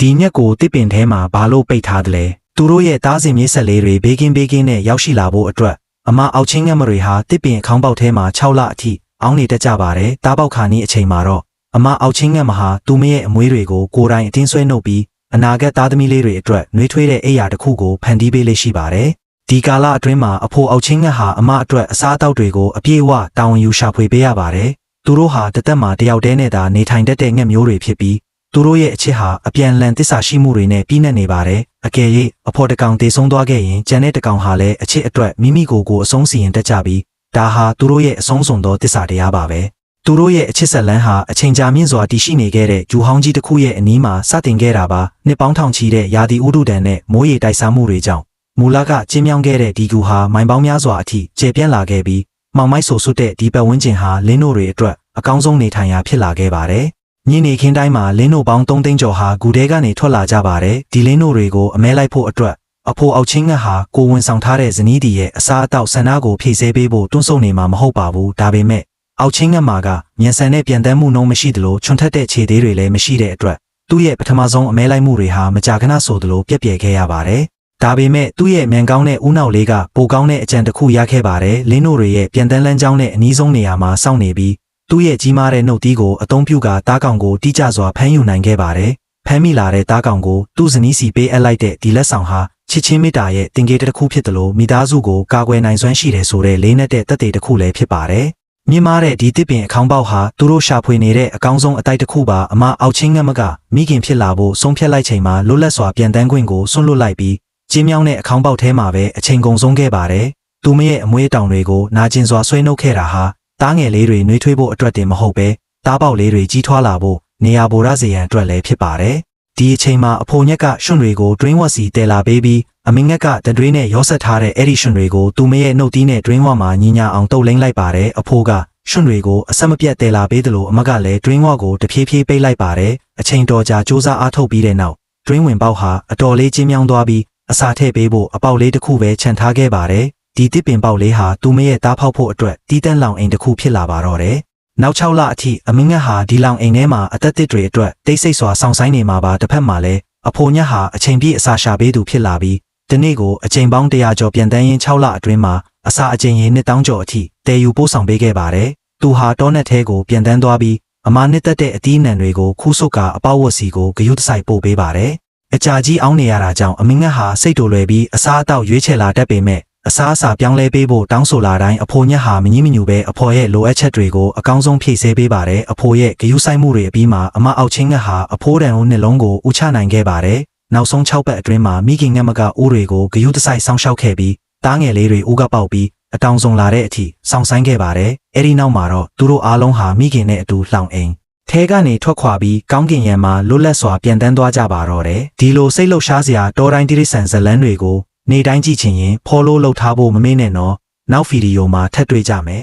ဒီညက်ကိုတစ်ပင်ထဲမှာဘာလို့ပိတ်ထားတယ်လဲသူတို့ရဲ့သားစဉ်မြေးဆက်လေးတွေဘေးကင်းနဲ့ရောက်ရှိလာဖို့အတွက်အမအောက်ချင်းငတ်မတွေဟာတစ်ပင်ခေါင်းပေါက်ထဲမှာ6လအထိအောင်းနေတတ်ကြပါတယ်တားပေါက်ခါနီးအချိန်မှာတော့အမအောက်ချင်းငတ်မဟာသူမရဲ့အမွေးတွေကိုကိုယ်တိုင်အတင်းဆွဲနှုတ်ပြီးအနာဂတ်သားသမီးလေးတွေအတွက်နှွေးထွေးတဲ့အိယာတစ်ခုကိုဖန်တီးပေးလေးရှိပါတယ်ဒီကာလအတွင်းမှာအဖိုးအောက်ချင်းငတ်ဟာအမအတွက်အစားအသောက်တွေကိုအပြည့်အဝတာဝန်ယူရှာဖွေပေးရပါတယ်သူတို့ဟာတသက်မှာတယောက်တည်းနဲ့သာနေထိုင်တတ်တဲ့ငှက်မျိုးတွေဖြစ်ပြီးသူတို့ရဲ့အချစ်ဟာအပြန်လန်သစ္စာရှိမှုတွေနဲ့ပြည့်နှက်နေပါတယ်အကယ်၍အဖော်တကောင်တေဆုံးသွားခဲ့ရင်ကျန်တဲ့တကောင်ဟာလည်းအချစ်အတွက်မိမိကိုယ်ကိုအဆုံးစီရင်တတ်ကြပြီးဒါဟာသူတို့ရဲ့အဆုံးစွန်သောသစ္စာတရားပါပဲသူတို့ရဲ့အချစ်ဆက်လန်းဟာအချိန်ကြာမြင့်စွာတည်ရှိနေခဲ့တဲ့ဂျူဟောင်းကြီးတစ်ခုရဲ့အနီးမှာစတင်ခဲ့တာပါနှစ်ပေါင်းထောင်ချီတဲ့ရာသီဥတုတန်နဲ့မိုးရေတိုက်စားမှုတွေကြောင့်မူလကကျင်းမြောင်းခဲ့တဲ့ဒီကူဟာမိုင်ပေါင်းများစွာအထိကျေပြန့်လာခဲ့ပြီးမောင်မိုက်ဆူဆွတ်တဲ့ဒီပတ်ဝန်းကျင်ဟာလင်းတို့တွေအတွက်အကောင်းဆုံးနေထိုင်ရာဖြစ်လာခဲ့ပါတယ်ညနေခင်းတိုင်းမှာလင်းတို့ပေါင်း3သိန်းကျော်ဟာဂူထဲကနေထွက်လာကြပါတယ်ဒီလင်းတို့တွေကိုအမဲလိုက်ဖို့အတွက်အဖိုးအောက်ချင်းငတ်ဟာကိုဝင်ဆောင်ထားတဲ့ဇနီးတီရဲ့အစားအသောက်ဆန္ဒကိုဖြည့်ဆည်းပေးဖို့တွန်းဆုတ်နေမှာမဟုတ်ပါဘူးဒါပေမဲ့အောက်ချင်းငတ်မှာကမြန်ဆန်တဲ့ပြန်တမ်းမှုနှုန်းမရှိသလိုချွန်ထက်တဲ့ခြေသေးတွေလည်းမရှိတဲ့အတွက်သူ့ရဲ့ပထမဆုံးအမဲလိုက်မှုတွေဟာမကြာခဏဆိုသလိုပြက်ပြယ်ခဲ့ရပါတယ်ဒါပေမဲ့သူ့ရဲ့မြန်ကောင်းတဲ့ဦးနှောက်လေးကပိုကောင်းတဲ့အကြံတစ်ခုရခဲ့ပါတယ်လင်းတို့တွေရဲ့ပြန်တမ်းလမ်းကြောင်းနဲ့အနီးဆုံးနေရာမှာစောင့်နေပြီးသူ့ရဲ့ကြီးမားတဲ့နှုတ်သီးကိုအသုံးပြုကာသားကောင်ကိုတိကျစွာဖမ်းယူနိုင်ခဲ့ပါတယ်ဖမ်းမိလာတဲ့သားကောင်ကိုသူ့ဇနီးစီပေးအပ်လိုက်တဲ့ဒီလက်ဆောင်ဟာချစ်ချင်းမေတ္တာရဲ့တင်ကြေးတစ်ခုဖြစ်တယ်လို့မိသားစုကိုကာကွယ်နိုင်စွမ်းရှိတယ်ဆိုတဲ့လေးနက်တဲ့သက်သေတစ်ခုလည်းဖြစ်ပါတယ်မြင့်မားတဲ့ဒီတစ်ပင်အခေါင်းပေါက်ဟာသူတို့ရှာဖွေနေတဲ့အကောင်းဆုံးအတိုက်တစ်ခုပါအမအောက်ချင်းငတ်မကမိခင်ဖြစ်လာဖို့ဆုံးဖြတ်လိုက်ချိန်မှာလွတ်လပ်စွာပြန်တန်းခွင့်ကိုဆွန့်လွတ်လိုက်ပြီးကျင်းမြောင်းတဲ့အခေါင်းပေါက်ထဲမှာပဲအချိန်ကုန်ဆုံးခဲ့ပါတယ်သူမရဲ့အမွေးတောင်တွေကိုနာကျင်စွာဆွဲနှုတ်ခဲ့တာဟာသားငယ်လေးတွေနှွေးထွေးဖို့အတွက်တင်မဟုတ်ပဲသားပေါက်လေးတွေကြီးထွားလာဖို့နေရာပိုရစေရန်အတွက်လည်းဖြစ်ပါတယ်ဒီအချိန်မှာအဖိုးညက်ကရွှွန်တွေကိုတွင်းဝက်စီတဲလာပေးပြီးအမင်းငက်ကတတွေးနဲ့ရောဆက်ထားတဲ့အဲ့ဒီရွှွန်တွေကိုသူမရဲ့နှုတ်သီးနဲ့တွင်းဝက်မှာညီညာအောင်တုပ်လိမ့်လိုက်ပါတယ်အဖိုးကရွှွန်တွေကိုအဆက်မပြတ်တဲလာပေးတယ်လို့အမကလည်းတွင်းဝက်ကိုတဖြည်းဖြည်းပိတ်လိုက်ပါတယ်အချိန်တော်ကြာစူးစမ်းအားထုတ်ပြီးတဲ့နောက်တွင်းဝင်ပေါက်ဟာအတော်လေးကျင်းမြောင်းသွားပြီးအစာထည့်ပေးဖို့အပေါက်လေးတစ်ခုပဲခြံထားခဲ့ပါတယ်ဒီတစ်ပင်ပေါက်လေးဟာသူမရဲ့သားဖောက်ဖို့အတွက်တီးတန့်လောင်အိမ်တစ်ခုဖြစ်လာပါတော့တယ်နောက်6လအထိအမင်းငတ်ဟာဒီလောင်အိမ်ထဲမှာအသက်တစ်တွေအတွက်တိတ်ဆိတ်စွာစောင့်ဆိုင်နေမှာပါတစ်ဖက်မှာလည်းအဖိုးညက်ဟာအချိန်ပြည့်အစာရှာပေးသူဖြစ်လာပြီးဒီနေ့ကိုအချိန်ပေါင်း100ကျော်ပြန်တန်းရင်6လအတွင်းမှာအစာအချိန်ရေ1000ကျော်အထိတည်ယူပို့ဆောင်ပေးခဲ့ပါတယ်သူဟာတောနက်ထဲကိုပြန်တန်းသွားပြီးအမနှစ်သက်တဲ့အသီးအနှံတွေကိုခူးဆုပ်ကအပေါက်ဝတ်စီကိုဂယုတစိုက်ပို့ပေးပါတယ်အကြာကြီးအောင်းနေရတာကြောင့်အမင်းငတ်ဟာစိတ်တူလွယ်ပြီးအစားအသောက်ရွေးချယ်လာတတ်ပေမဲ့အစားအစာပြောင်းလဲပေးဖို့တောင်းဆိုလာတိုင်းအဖိုးညက်ဟာမငြင်းမညူပဲအဖော်ရဲ့လိုအပ်ချက်တွေကိုအကောင်းဆုံးဖြည့်ဆည်းပေးပါတယ်အဖိုးရဲ့ဂယုဆိုင်မှုတွေအပြီးမှာအမအောက်ချင်းငတ်ဟာအဖိုးတန်ဦးနှလုံးကိုဥချနိုင်ခဲ့ပါတယ်နောက်ဆုံး6ပတ်အတွင်းမှာမိခင်ငတ်မကဦးတွေကိုဂယုတစိုက်ဆောင်းရှောက်ခဲ့ပြီးသားငယ်လေးတွေဦးကပေါက်ပြီးအတောင်ဆုံးလာတဲ့အထိစောင့်ဆိုင်ခဲ့ပါတယ်အဲဒီနောက်မှာတော့သူတို့အားလုံးဟာမိခင်နဲ့အတူလှောင်အိမ်ထဲကနေထွက်ခွာပြီးကောင်းကင်ယံမှာလွတ်လပ်စွာပြန်တန်းသွားကြပါတော့တယ်ဒီလိုစိတ်လှုပ်ရှားစရာတောတိုင်းတိရစ္ဆာန်ဇလန်းတွေကိုနေတိုင်းကြည့်ချင်ရင် follow လုပ်ထားဖို့မမေ့နဲ့နော်နောက်ဗီဒီယိုမှာထပ်တွေ့ကြမယ်